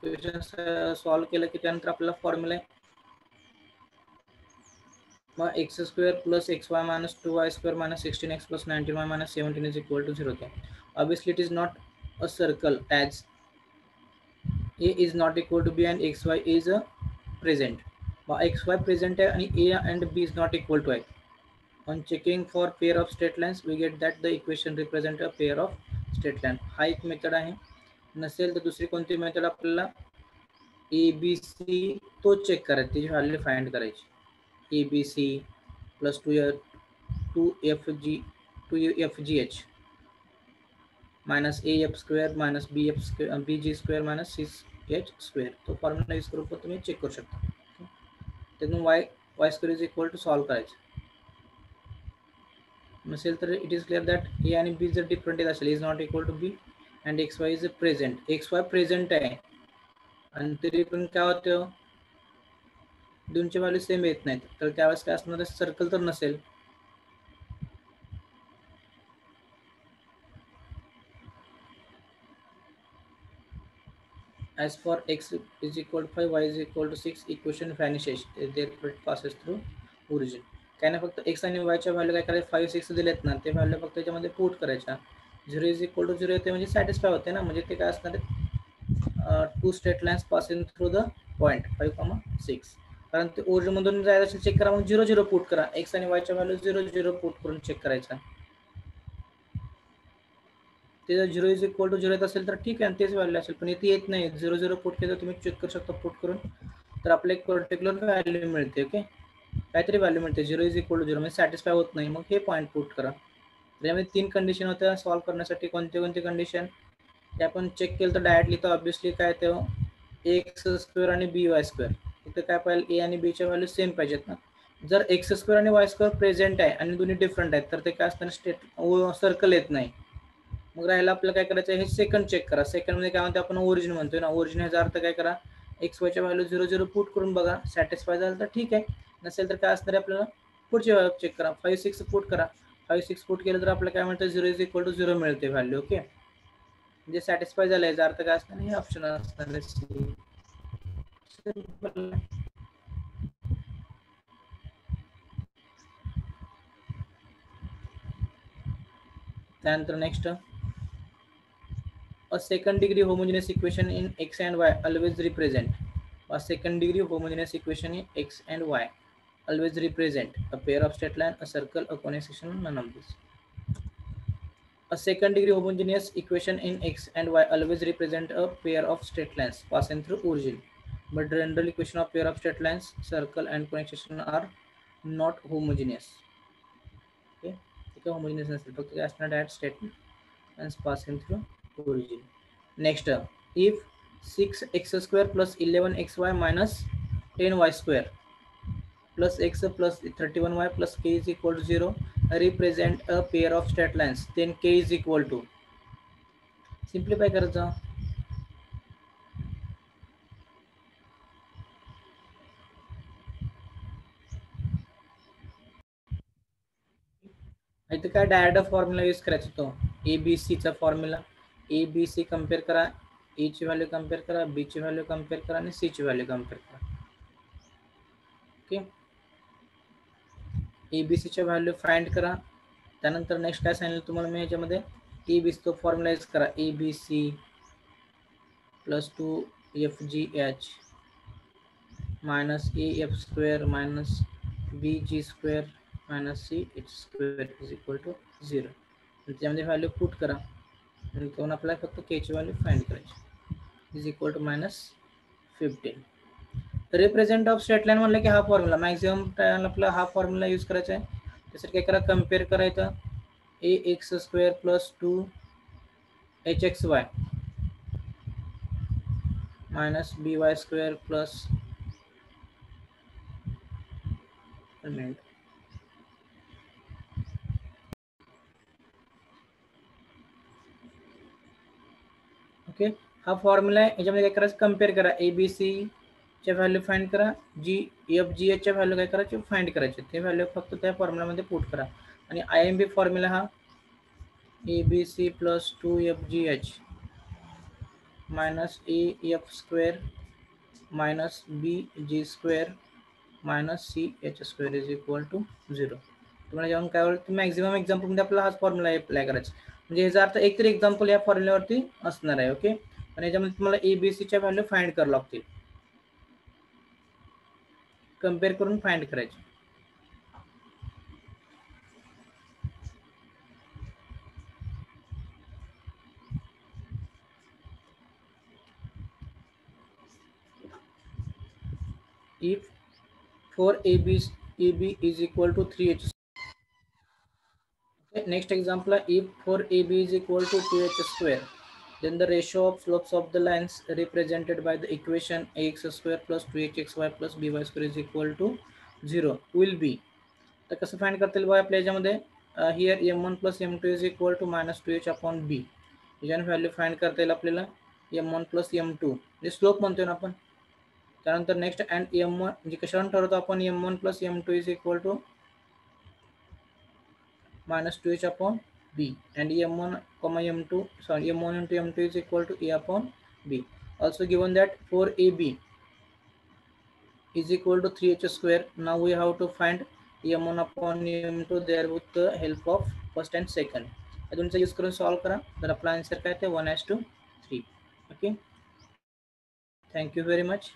Equation solve केलं की त्यानंतर आपल्याला फॉर्म्युला आहे मग x square plus x Y minus 2y square minus 16x plus 19y minus 17 is equal to 0. Obviously it is not a circle as a is not equal to b and xy is a present. xy present है and a and b is not equal to I. On checking for pair of straight lines, we get that the equation represent a pair of straight line. हा एक method आहे. नसेल तर दुसरी कोणती method आपल्याला A B C तो check करायची, त्याची व्हॅल्यू फाइंड करायची. A B C plus 2fgh minus A F square minus B F square B G square minus C H square. तो फॉर्म्युला यूज करून तुम्ही चेक करू शकता. त्यातून Y square is equal to solve करायचं. नसेल तर it is clear that A आणि बी जर डिफरंट येत असेल, is not equal to B and X Y is present. X Y present आहे आणि तरी पण काय होतं, दोनच्या व्हॅल्यू सेम येत नाहीत, तर त्यावेळेस काय असणार, सर्कल तर नसेल. As for x is equal to 5, y is equal to 6, equation vanishes. Therefore it passes through origin. काय नाही, फक्त x आणि y च्या व्हॅल्यू काय करायचं, 5 6 दिलेत ना, ते व्हॅल्यू फक्त त्याच्यामध्ये पुट करायच्या. 0 इज इक्वल टू 0 येते म्हणजे सॅटिस्फाय होते ना. म्हणजे ते काय असणार आहे, 2 straight lines passing through the point 5, 6. कारण ते ओरिजिन मधून जायचं असेल चेक करा, मग 0 0 पुट करा. x आणि y च्या व्हॅल्यू 0 0 पुट करून चेक करायचा. ते जर 0 इज इक्वल टू 0 येत असेल तर ठीक आहे, तेच व्हॅल्यू असेल. पण इथे येत नाही, 0 0 पुट केलं तुम्ही चेक करू शकता पुट करून, तर आपल्याला एक पर्टिक्युलर व्हॅल्यू मिळते. ओके, काहीतरी व्हॅल्यू मिळते. 0 इज इक्वल टू 0 म्हणजे सॅटिस्फाय होत नाही, मग हे पॉईंट पुट करा. त्यामध्ये 3 कंडिशन होत्या सॉल्व करण्यासाठी. कोणते कंडिशन ते आपण चेक केलं तर डायरेक्टली तर ऑब्विसली काय ते एक्स स्क्वेअर आणि बी वाय स्क्वेअर, इथे काय पाहिजे, ए आणि बी च्या व्हॅल्यू सेम पाहिजेत ना. जर एक्स स्क्वेअर आणि वाय स्क्वेअर प्रेझेंट आहे आणि दोन्ही डिफरंट आहेत, तर ते काय असताना सर्कल येत नाही. मग राहिला आपल्याला काय करायचं, हे सेकंड चेक करा. सेकंड मध्ये काय म्हणते, आपण ओरिजिन म्हणतोय ना, ओरिजिन ह्याचा अर्थ काय करा, एक्स वायच्या व्हॅल्यू 0 0 पुट करून बघा. सॅटिस्फाय झालं तर ठीक आहे, नसेल तर काय असणार आहे, आपल्याला पुढची व्हॅल्यू चेक करा. 5 6 पुट करा. 5 6 पुट केलं तर आपल्याला काय मिळतं, 0 इज इक्वल टू 0 मिळते व्हॅल्यू. ओके, म्हणजे सॅटिस्फाय झालं, याचा अर्थ काय असणार, हे ऑप्शन असणार आहे. त्यानंतर next a second degree homogeneous equation in x and y always represent a second degree homogeneous equation in x and y always represent a pair of straight line, a circle, a conic section, none of this. A second degree homogeneous equation in x and y always represent a pair of straight lines passing through origin. But general equation of pair of straight lines, circle and conic section are not homogeneous. Okay, homogeneous नसेल फक्त काय असणार direct straight lines passing through origin. Next, if 6x square plus 11xy minus 10y square plus x plus 31y plus k is equal to 0 represent a pair of straight lines, then k is equal to, simplify करायचा, इथे काय direct formula use करायचा तो ABC चा formula. ABC compare करा, ए ची value compare करा, बी ची व्हॅल्यू कंपेयर करा आणि सी ची व्हॅल्यू कंपेयर करा. ओके, ABC ची व्हॅल्यू फाइंड करा. त्यानंतर नेक्स्ट काय सांगितलं तुम्हाला मी याच्यामध्ये, ABC तो फॉर्म्युला यूज करा, ABC plus 2FGH minus AF square minus BG square minus CH square is equal to 0. त्याच्यामध्ये व्हॅल्यू पुट करा आणि त्यातून आपल्याला फक्त k ची व्हॅल्यू फाइंड करायची is equal to -15. Represent of straight line म्हणलं की हा फॉर्म्युला मॅक्सिमम टाइम आपला हा फॉर्म्युला यूज करायचा आहे. त्यासाठी काय करा, कंपेअर करायचं ax square plus 2hxy minus by square plus okay, हा फॉर्म्युला आहे. याच्यामध्ये काय करायचं, कंपेअर करा, ABC च्या व्हॅल्यू फाइंड करा, FGH च्या व्हॅल्यू काय करायचे फाइंड करायचे, ते व्हॅल्यू फक्त त्या फॉर्म्युलामध्ये पुट करा. आणि IMP फॉर्म्युला हा ABC plus 2FGH minus AF square minus BG square minus CH square is equal to 0. तुम्हाला जेव्हा काय होईल, मॅक्झिमम एक्झाम्पलमध्ये आपला हाच फॉर्म्युला अप्लाय करायचा. म्हणजे याचा अर्थ एक तरी एक्झाम्पल या फॉर्म्युल्यावरती असणार आहे. ओके, पण याच्यामध्ये तुम्हाला ABC च्या व्हॅल्यू फाइंड करावं लागतील, कंपेअर करून फाइंड करायचे. If 4AB is equal to 3h. Okay, next example, if 4AB is equal to 2h square, then the ratio of slopes of the lines represented by the equation ax square plus 2hxy plus by square is equal to 0 will be. तर कसं find करता येईल बघा आपल्या याच्यामध्ये, here m1 plus m2 is equal to -2h upon b. याच्याने value find करता येईल आपल्याला m1 प्लस m2 म्हणजे स्लोप म्हणतोय ना आपण. त्यानंतर नेक्स्ट अँड m1 म्हणजे कशावरून ठरवतो आपण, m1 plus m2 is equal to -2h upon b and m1 m2 sorry m1 into m2 is equal to a upon b. Also given that 4ab is equal to 3h square. Now we have to find m1 upon m2 there with the help of first and second. दोनचा use करून solve करा, तर आपला answer काय ते 1:3. Okay, thank you very much.